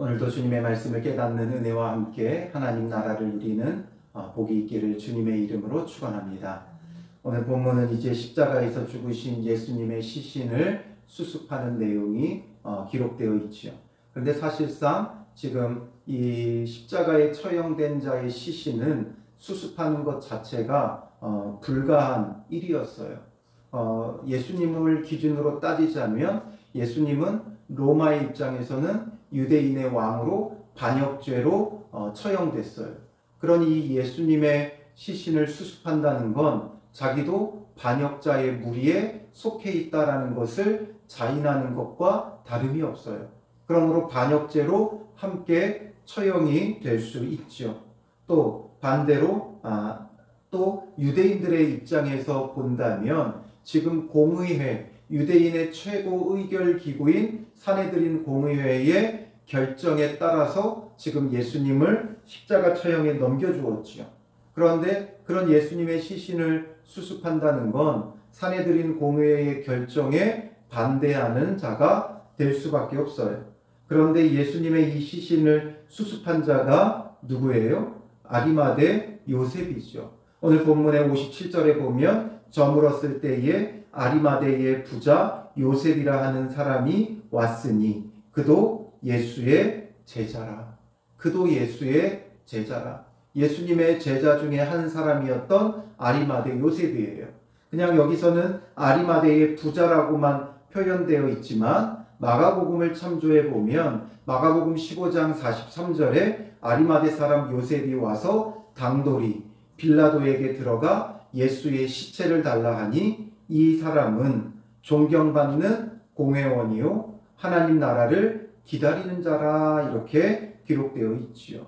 오늘도 주님의 말씀을 깨닫는 은혜와 함께 하나님 나라를 누리는 복이 있기를 주님의 이름으로 축원합니다. 오늘 본문은 이제 십자가에서 죽으신 예수님의 시신을 수습하는 내용이 기록되어 있죠. 그런데 사실상 지금 이 십자가에 처형된 자의 시신은 수습하는 것 자체가 불가한 일이었어요. 예수님을 기준으로 따지자면 예수님은 로마의 입장에서는 유대인의 왕으로 반역죄로 처형됐어요. 그러니 예수님의 시신을 수습한다는 건 자기도 반역자의 무리에 속해 있다라는 것을 자인하는 것과 다름이 없어요. 그러므로 반역죄로 함께 처형이 될 수 있죠. 또 반대로 또 유대인들의 입장에서 본다면 지금 공의회, 유대인의 최고 의결 기구인 산헤드린 공의회의 결정에 따라서 지금 예수님을 십자가 처형에 넘겨주었지요. 그런데 그런 예수님의 시신을 수습한다는 건 산헤드린 공의회의 결정에 반대하는 자가 될 수밖에 없어요. 그런데 예수님의 이 시신을 수습한 자가 누구예요? 아리마대 요셉이죠. 오늘 본문의 57절에 보면 저물었을 때에 아리마대의 부자 요셉이라 하는 사람이 왔으니 그도 예수의 제자라. 그도 예수의 제자라. 예수님의 제자 중에 한 사람이었던 아리마대 요셉이에요. 그냥 여기서는 아리마대의 부자라고만 표현되어 있지만 마가복음을 참조해 보면 마가복음 15장 43절에 아리마대 사람 요셉이 와서 당돌이 빌라도에게 들어가 예수의 시체를 달라 하니 이 사람은 존경받는 공회원이요 하나님 나라를 기다리는 자라 이렇게 기록되어 있지요.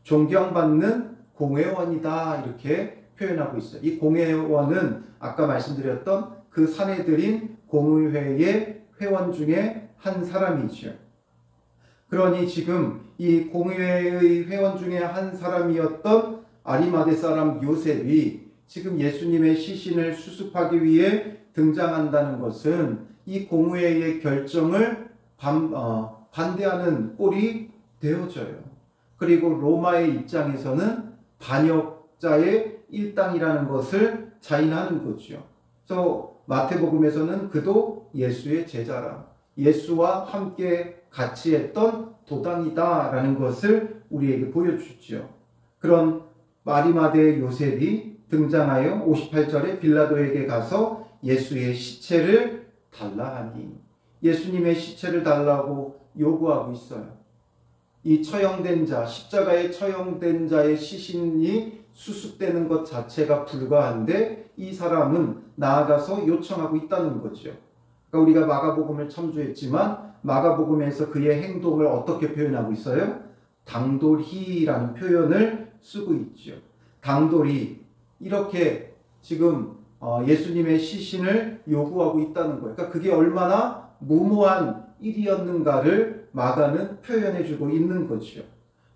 존경받는 공회원이다 이렇게 표현하고 있어요. 이 공회원은 아까 말씀드렸던 그 산헤드린 공의회의 회원 중에 한 사람이지요. 그러니 지금 이 공의회의 회원 중에 한 사람이었던 아리마대 사람 요셉이 지금 예수님의 시신을 수습하기 위해 등장한다는 것은 이 공의회의 결정을 반대하는 꼴이 되어져요. 그리고 로마의 입장에서는 반역자의 일당이라는 것을 자인하는 거죠. 그래서 마태복음에서는 그도 예수의 제자라. 예수와 함께 같이 했던 도당이다라는 것을 우리에게 보여주죠. 그런 아리마대 요셉이 등장하여 58절에 빌라도에게 가서 예수의 시체를 달라 하니 예수님의 시체를 달라고 요구하고 있어요. 이 처형된 자, 십자가에 처형된 자의 시신이 수습되는 것 자체가 불가한데 이 사람은 나아가서 요청하고 있다는 거죠. 그러니까 우리가 마가복음을 참조했지만 마가복음에서 그의 행동을 어떻게 표현하고 있어요? 당돌히라는 표현을 쓰고 있죠. 당돌히 이렇게 지금 예수님의 시신을 요구하고 있다는 거예요. 그러니까 그게 얼마나 무모한 일이었는가를 마가는 표현해주고 있는 거죠.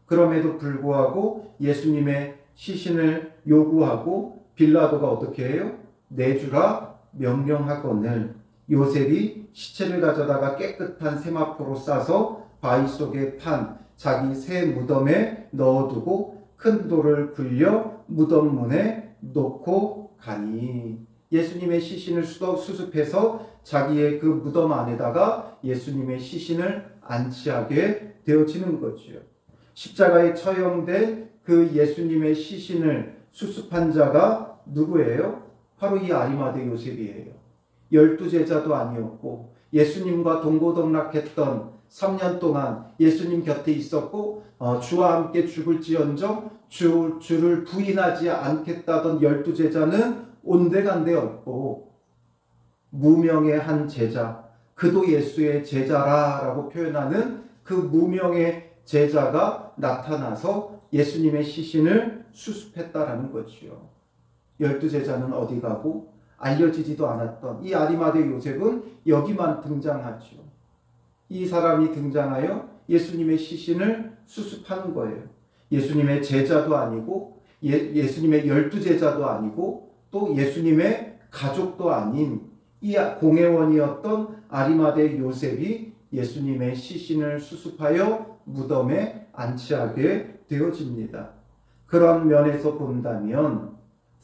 그럼에도 불구하고 예수님의 시신을 요구하고 빌라도가 어떻게 해요? 내주라 명령하거늘 요셉이 시체를 가져다가 깨끗한 세마포로 싸서 바위 속에 판 자기 새 무덤에 넣어두고 큰 돌을 굴려 무덤 문에 놓고 가니 예수님의 시신을 수습해서 자기의 그 무덤 안에다가 예수님의 시신을 안치하게 되어지는 거지요. 십자가에 처형된 그 예수님의 시신을 수습한 자가 누구예요? 바로 이 아리마대 요셉이에요. 12제자도 아니었고 예수님과 동고동락했던 3년 동안 예수님 곁에 있었고 주와 함께 죽을지언정 주를 부인하지 않겠다던 12제자는 온데간데 없고 무명의 한 제자, 그도 예수의 제자라라고 표현하는 그 무명의 제자가 나타나서 예수님의 시신을 수습했다라는 거지요. 12제자는 어디 가고 알려지지도 않았던 이 아리마대 요셉은 여기만 등장하죠. 이 사람이 등장하여 예수님의 시신을 수습하는 거예요. 예수님의 제자도 아니고 예수님의 12제자도 아니고 또 예수님의 가족도 아닌 이 공회원이었던 아리마대 요셉이 예수님의 시신을 수습하여 무덤에 안치하게 되어집니다. 그런 면에서 본다면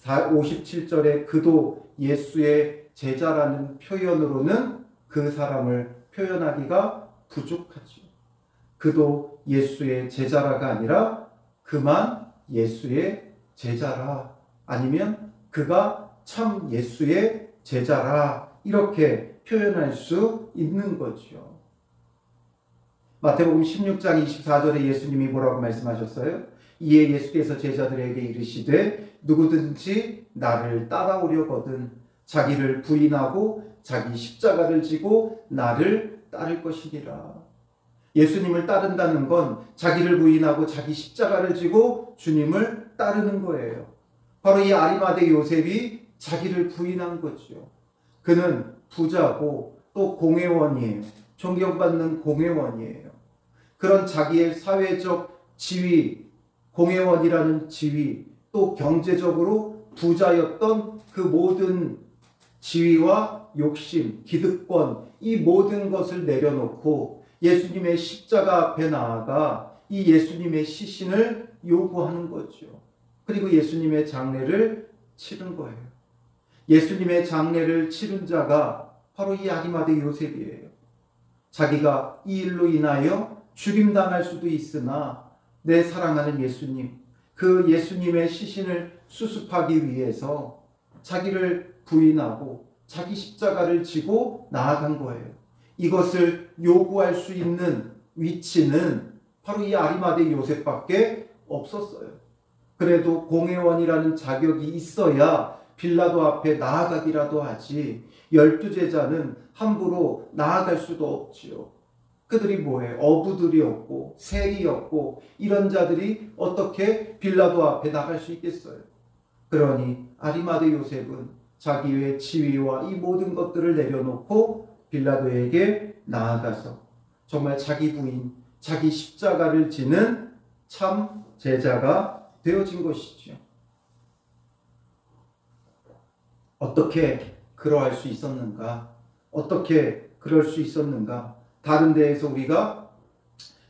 57절에 그도 예수의 제자라는 표현으로는 그 사람을 표현하기가 부족하죠. 그도 예수의 제자라가 아니라 그만 예수의 제자라, 아니면 그가 참 예수의 제자라, 이렇게 표현할 수 있는 거죠. 마태복음 16장 24절에 예수님이 뭐라고 말씀하셨어요? 이에 예수께서 제자들에게 이르시되 누구든지 나를 따라오려거든 자기를 부인하고 자기 십자가를 지고 나를 따를 것이니라. 예수님을 따른다는 건 자기를 부인하고 자기 십자가를 지고 주님을 따르는 거예요. 바로 이 아리마대 요셉이 자기를 부인한 거죠. 그는 부자고 또 공회원이에요. 존경받는 공회원이에요. 그런 자기의 사회적 지위, 공회원이라는 지위, 또 경제적으로 부자였던 그 모든 지위와 욕심, 기득권, 이 모든 것을 내려놓고 예수님의 십자가 앞에 나아가 이 예수님의 시신을 요구하는 거죠. 그리고 예수님의 장례를 치른 거예요. 예수님의 장례를 치른 자가 바로 이 아리마대 요셉이에요. 자기가 이 일로 인하여 죽임당할 수도 있으나 내 사랑하는 예수님, 그 예수님의 시신을 수습하기 위해서 자기를 부인하고 자기 십자가를 지고 나아간 거예요. 이것을 요구할 수 있는 위치는 바로 이 아리마대 요셉밖에 없었어요. 그래도 공회원이라는 자격이 있어야 빌라도 앞에 나아가기라도 하지 12제자는 함부로 나아갈 수도 없지요. 그들이 뭐예요? 어부들이었고 세리였고 이런 자들이 어떻게 빌라도 앞에 나갈 수 있겠어요? 그러니 아리마대 요셉은 자기의 지위와 이 모든 것들을 내려놓고 빌라도에게 나아가서 정말 자기 부인, 자기 십자가를 지는 참 제자가 되어진 것이죠. 어떻게 그러할 수 있었는가? 어떻게 그럴 수 있었는가? 다른 데에서 우리가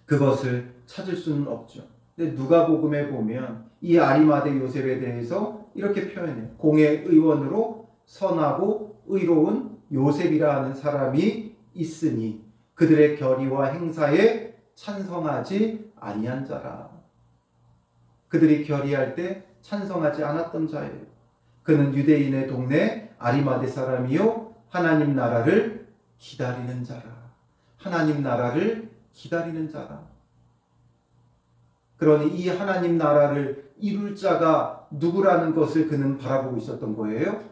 그것을 찾을 수는 없죠. 근데 누가복음에 보면 이 아리마대 요셉에 대해서 이렇게 표현해요. 공회의원으로 선하고 의로운 요셉이라 하는 사람이 있으니 그들의 결의와 행사에 찬성하지 아니한 자라. 그들이 결의할 때 찬성하지 않았던 자예요. 그는 유대인의 동네 아리마대 사람이요 하나님 나라를 기다리는 자라. 하나님 나라를 기다리는 자라. 그러니 이 하나님 나라를 이룰 자가 누구라는 것을 그는 바라보고 있었던 거예요.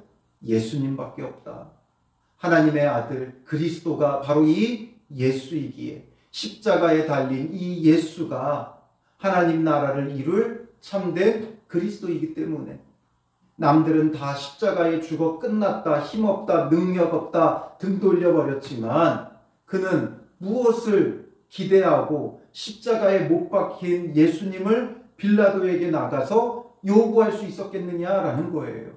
예수님밖에 없다. 하나님의 아들 그리스도가 바로 이 예수이기에 십자가에 달린 이 예수가 하나님 나라를 이룰 참된 그리스도이기 때문에 남들은 다 십자가에 죽어 끝났다, 힘없다, 능력없다 등 돌려버렸지만 그는 무엇을 기대하고 십자가에 못 박힌 예수님을 빌라도에게 나가서 요구할 수 있었겠느냐라는 거예요.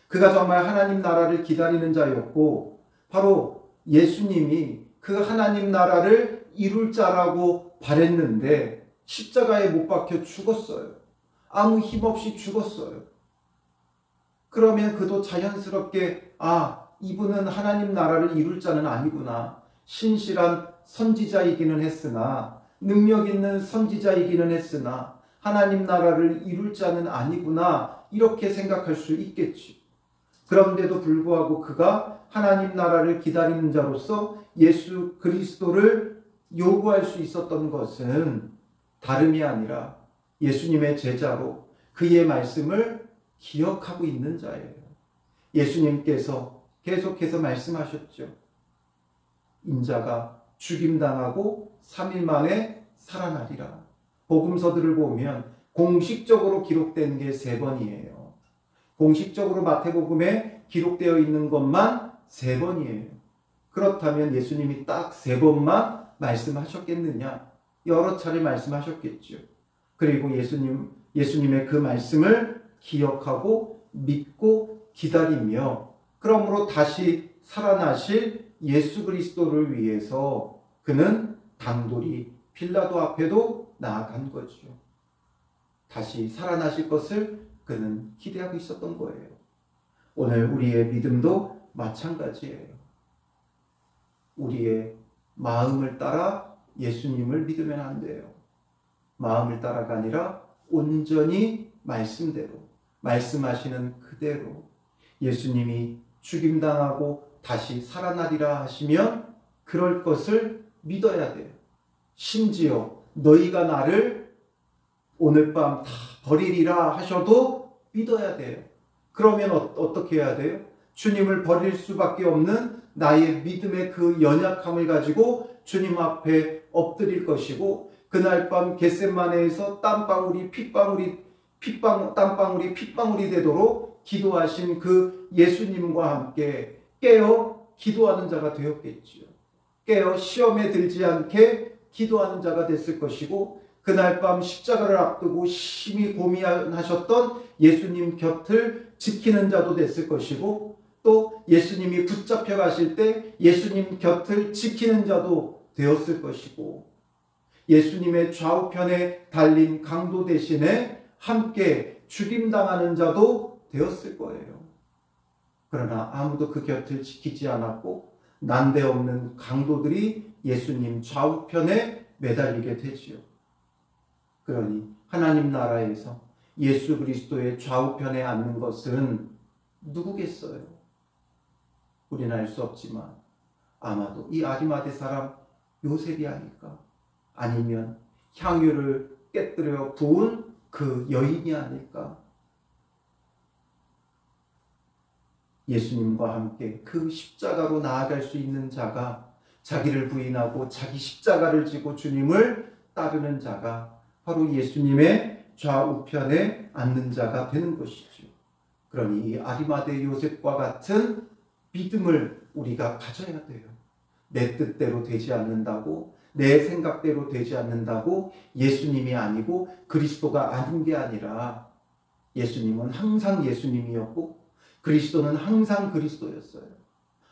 그가 정말 하나님 나라를 기다리는 자였고 바로 예수님이 그 하나님 나라를 이룰 자라고 바랬는데 십자가에 못 박혀 죽었어요. 아무 힘없이 죽었어요. 그러면 그도 자연스럽게 이분은 하나님 나라를 이룰 자는 아니구나. 신실한 선지자이기는 했으나 능력 있는 선지자이기는 했으나 하나님 나라를 이룰 자는 아니구나. 이렇게 생각할 수 있겠지. 그런데도 불구하고 그가 하나님 나라를 기다리는 자로서 예수 그리스도를 요구할 수 있었던 것은 다름이 아니라 예수님의 제자로 그의 말씀을 기억하고 있는 자예요. 예수님께서 계속해서 말씀하셨죠. 인자가 죽임당하고 3일 만에 살아나리라. 복음서들을 보면 공식적으로 기록된 게 3번이에요. 공식적으로 마태복음에 기록되어 있는 것만 3번이에요. 그렇다면 예수님이 딱 3번만 말씀하셨겠느냐? 여러 차례 말씀하셨겠죠. 그리고 예수님의 그 말씀을 기억하고 믿고 기다리며 그러므로 다시 살아나실 예수 그리스도를 위해서 그는 당돌이 빌라도 앞에도 나아간 거죠. 다시 살아나실 것을 그는 기대하고 있었던 거예요. 오늘 우리의 믿음도 마찬가지예요. 우리의 마음을 따라 예수님을 믿으면 안 돼요. 마음을 따라가 아니라 온전히 말씀대로, 말씀하시는 그대로 예수님이 죽임당하고 다시 살아나리라 하시면 그럴 것을 믿어야 돼요. 심지어 너희가 나를 오늘 밤 다 버리리라 하셔도 믿어야 돼요. 그러면 어떻게 해야 돼요? 주님을 버릴 수밖에 없는 나의 믿음의 그 연약함을 가지고 주님 앞에 엎드릴 것이고, 그날 밤 겟세마네에서 땀방울이 핏방울이 되도록 기도하신 그 예수님과 함께 깨어 기도하는 자가 되었겠지요. 깨어 시험에 들지 않게 기도하는 자가 됐을 것이고, 그날 밤 십자가를 앞두고 심히 고민하셨던 예수님 곁을 지키는 자도 됐을 것이고, 또 예수님이 붙잡혀 가실 때 예수님 곁을 지키는 자도 되었을 것이고, 예수님의 좌우편에 달린 강도 대신에 함께 죽임당하는 자도 되었을 거예요. 그러나 아무도 그 곁을 지키지 않았고 난데없는 강도들이 예수님 좌우편에 매달리게 되지요. 그러니 하나님 나라에서 예수 그리스도의 좌우편에 앉는 것은 누구겠어요? 우리는 알 수 없지만 아마도 이 아리마대 사람 요셉이 아닐까? 아니면 향유를 깨뜨려 부은 그 여인이 아닐까? 예수님과 함께 그 십자가로 나아갈 수 있는 자가, 자기를 부인하고 자기 십자가를 지고 주님을 따르는 자가 바로 예수님의 좌우편에 앉는 자가 되는 것이죠. 그러니 이 아리마대 요셉과 같은 믿음을 우리가 가져야 돼요. 내 뜻대로 되지 않는다고, 내 생각대로 되지 않는다고 예수님이 아니고 그리스도가 아닌 게 아니라, 예수님은 항상 예수님이었고 그리스도는 항상 그리스도였어요.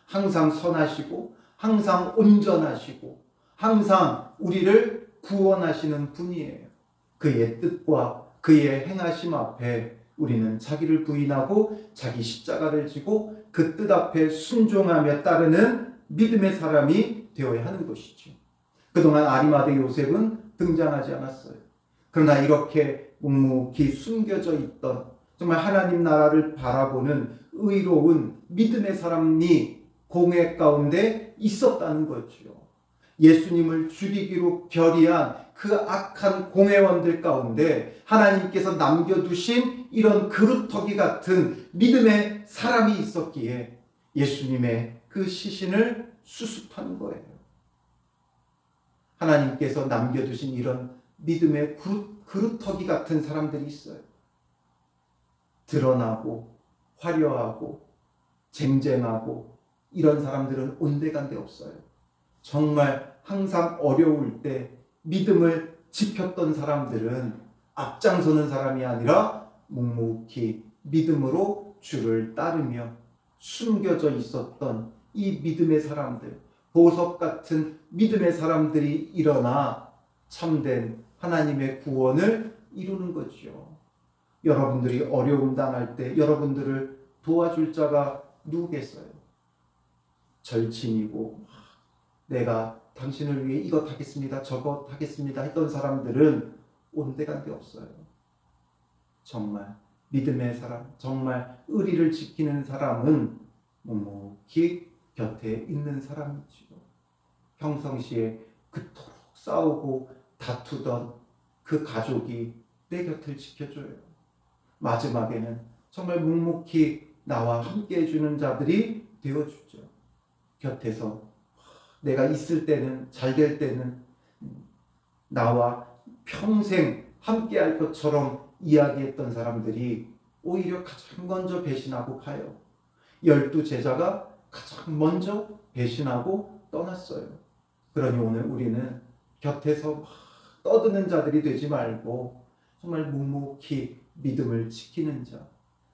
항상 선하시고 항상 온전하시고 항상 우리를 구원하시는 분이에요. 그의 뜻과 그의 행하심 앞에 우리는 자기를 부인하고 자기 십자가를 지고 그 뜻 앞에 순종하며 따르는 믿음의 사람이 되어야 하는 것이죠. 그동안 아리마대 요셉은 등장하지 않았어요. 그러나 이렇게 묵묵히 숨겨져 있던, 정말 하나님 나라를 바라보는 의로운 믿음의 사람이 공회 가운데 있었다는 거죠. 예수님을 죽이기로 결의한 그 악한 공회원들 가운데 하나님께서 남겨두신 이런 그루터기 같은 믿음의 사람이 있었기에 예수님의 그 시신을 수습하는 거예요. 하나님께서 남겨두신 이런 믿음의 그루터기 같은 사람들이 있어요. 드러나고 화려하고 쟁쟁하고 이런 사람들은 온데간데 없어요. 정말 항상 어려울 때 믿음을 지켰던 사람들은 앞장서는 사람이 아니라 묵묵히 믿음으로 주를 따르며 숨겨져 있었던 이 믿음의 사람들, 보석 같은 믿음의 사람들이 일어나 참된 하나님의 구원을 이루는 거죠. 여러분들이 어려움 당할 때 여러분들을 도와줄 자가 누구겠어요? 절친이고 내가 당신을 위해 이것 하겠습니다, 저것 하겠습니다 했던 사람들은 온데간데 없어요. 정말 믿음의 사람, 정말 의리를 지키는 사람은 묵묵히 곁에 있는 사람이지요. 평상시에 그토록 싸우고 다투던 그 가족이 내 곁을 지켜줘요. 마지막에는 정말 묵묵히 나와 함께 해주는 자들이 되어주죠. 곁에서 내가 있을 때는, 잘 될 때는 나와 평생 함께 할 것처럼 이야기했던 사람들이 오히려 가장 먼저 배신하고 가요. 12제자가 가장 먼저 배신하고 떠났어요. 그러니 오늘 우리는 곁에서 막 떠드는 자들이 되지 말고 정말 묵묵히 믿음을 지키는 자,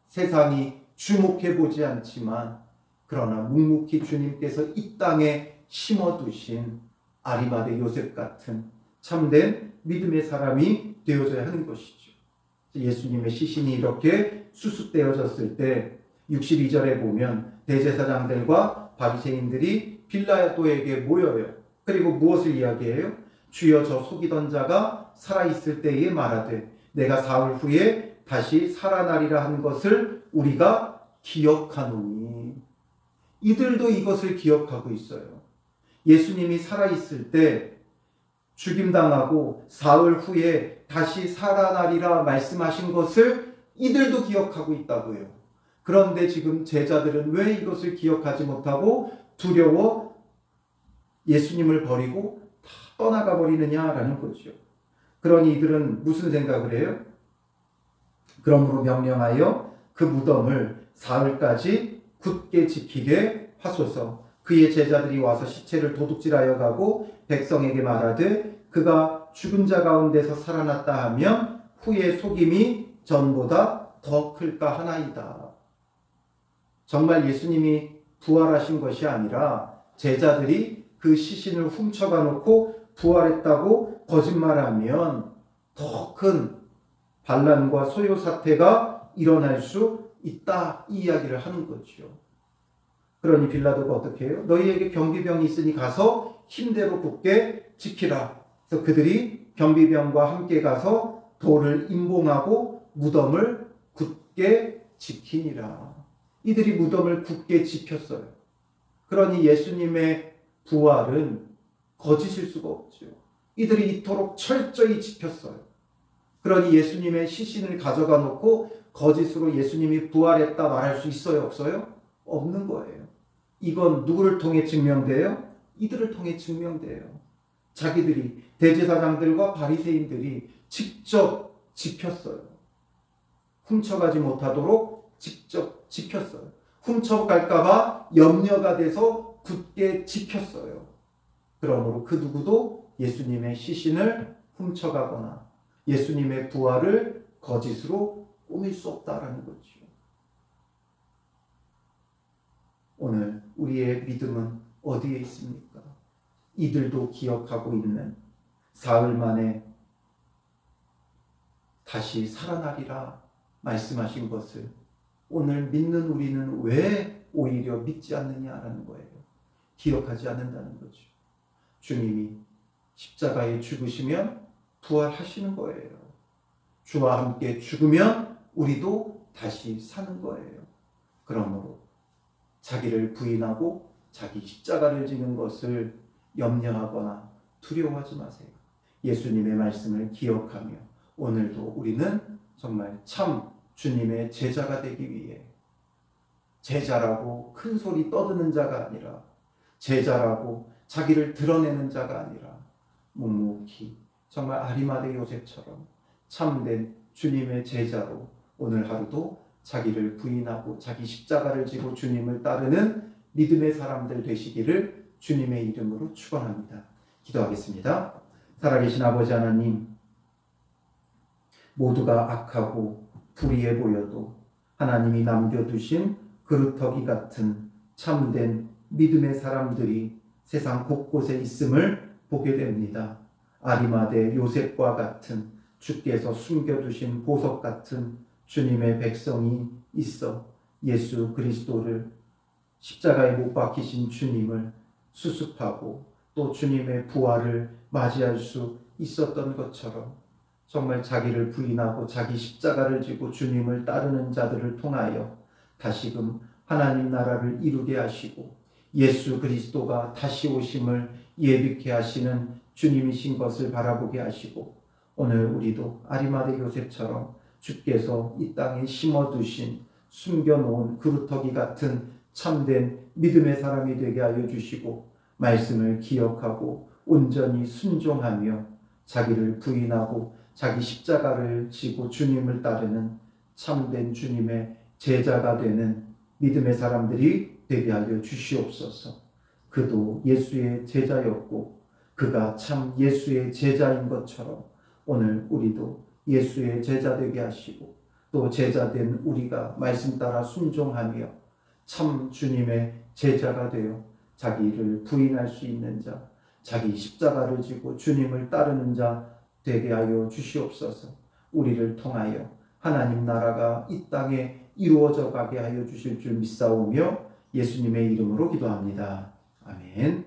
세상이 주목해보지 않지만 그러나 묵묵히 주님께서 이 땅에 심어두신 아리마대 요셉 같은 참된 믿음의 사람이 되어져야 하는 것이죠. 예수님의 시신이 이렇게 수습되어졌을 때 62절에 보면 대제사장들과 바리새인들이 빌라도에게 모여요. 그리고 무엇을 이야기해요? 주여, 저 속이던 자가 살아있을 때에 말하되 내가 사흘 후에 다시 살아나리라 한 것을 우리가 기억하노니. 이들도 이것을 기억하고 있어요. 예수님이 살아있을 때 죽임당하고 사흘 후에 다시 살아나리라 말씀하신 것을 이들도 기억하고 있다고요. 그런데 지금 제자들은 왜 이것을 기억하지 못하고 두려워 예수님을 버리고 다 떠나가 버리느냐라는 거죠. 그러니 이들은 무슨 생각을 해요? 그러므로 명령하여 그 무덤을 사흘까지 굳게 지키게 하소서. 그의 제자들이 와서 시체를 도둑질하여 가고 백성에게 말하되 그가 죽은 자 가운데서 살아났다 하면 후에 속임이 전보다 더 클까 하나이다. 정말 예수님이 부활하신 것이 아니라 제자들이 그 시신을 훔쳐가 놓고 부활했다고 거짓말하면 더 큰 반란과 소요 사태가 일어날 수 있다, 이 이야기를 하는 거죠. 그러니 빌라도가 어떻게 해요? 너희에게 경비병이 있으니 가서 힘대로 굳게 지키라. 그래서 그들이 경비병과 함께 가서 돌을 임봉하고 무덤을 굳게 지키니라. 이들이 무덤을 굳게 지켰어요. 그러니 예수님의 부활은 거짓일 수가 없죠. 이들이 이토록 철저히 지켰어요. 그러니 예수님의 시신을 가져가 놓고 거짓으로 예수님이 부활했다 말할 수 있어요? 없어요? 없는 거예요. 이건 누구를 통해 증명돼요? 이들을 통해 증명돼요. 자기들이, 대제사장들과 바리새인들이 직접 지켰어요. 훔쳐가지 못하도록 직접 지켰어요. 훔쳐갈까봐 염려가 돼서 굳게 지켰어요. 그러므로 그 누구도 예수님의 시신을 훔쳐가거나 예수님의 부활을 거짓으로 꾸밀 수 없다라는 거죠. 오늘 우리의 믿음은 어디에 있습니까? 이들도 기억하고 있는 사흘 만에 다시 살아나리라 말씀하신 것을 오늘 믿는 우리는 왜 오히려 믿지 않느냐라는 거예요. 기억하지 않는다는 거죠. 주님이 십자가에 죽으시면 부활하시는 거예요. 주와 함께 죽으면 우리도 다시 사는 거예요. 그러므로 자기를 부인하고 자기 십자가를 지는 것을 염려하거나 두려워하지 마세요. 예수님의 말씀을 기억하며 오늘도 우리는 정말 참 주님의 제자가 되기 위해, 제자라고 큰 소리 떠드는 자가 아니라, 제자라고 자기를 드러내는 자가 아니라 묵묵히 정말 아리마대 요셉처럼 참된 주님의 제자로 오늘 하루도 자기를 부인하고 자기 십자가를 지고 주님을 따르는 믿음의 사람들 되시기를 주님의 이름으로 축원합니다. 기도하겠습니다. 살아계신 아버지 하나님, 모두가 악하고 불의해 보여도 하나님이 남겨두신 그루터기 같은 참된 믿음의 사람들이 세상 곳곳에 있음을 보게 됩니다. 아리마대 요셉과 같은 주께서 숨겨두신 보석 같은 주님의 백성이 있어 예수 그리스도를 십자가에 못 박히신 주님을 수습하고 또 주님의 부활을 맞이할 수 있었던 것처럼 정말 자기를 부인하고 자기 십자가를 지고 주님을 따르는 자들을 통하여 다시금 하나님 나라를 이루게 하시고 예수 그리스도가 다시 오심을 예비케 하시는 주님이신 것을 바라보게 하시고 오늘 우리도 아리마대 요셉처럼 주께서 이 땅에 심어두신 숨겨놓은 그루터기 같은 참된 믿음의 사람이 되게 하여 주시고 말씀을 기억하고 온전히 순종하며 자기를 부인하고 자기 십자가를 지고 주님을 따르는 참된 주님의 제자가 되는 믿음의 사람들이 되게 하여 주시옵소서. 그도 예수의 제자였고 그가 참 예수의 제자인 것처럼 오늘 우리도 예수의 제자 되게 하시고 또 제자된 우리가 말씀 따라 순종하며 참 주님의 제자가 되어 자기를 부인할 수 있는 자, 자기 십자가를 지고 주님을 따르는 자 되게 하여 주시옵소서. 우리를 통하여 하나님 나라가 이 땅에 이루어져 가게 하여 주실 줄 믿사오며 예수님의 이름으로 기도합니다. 아멘.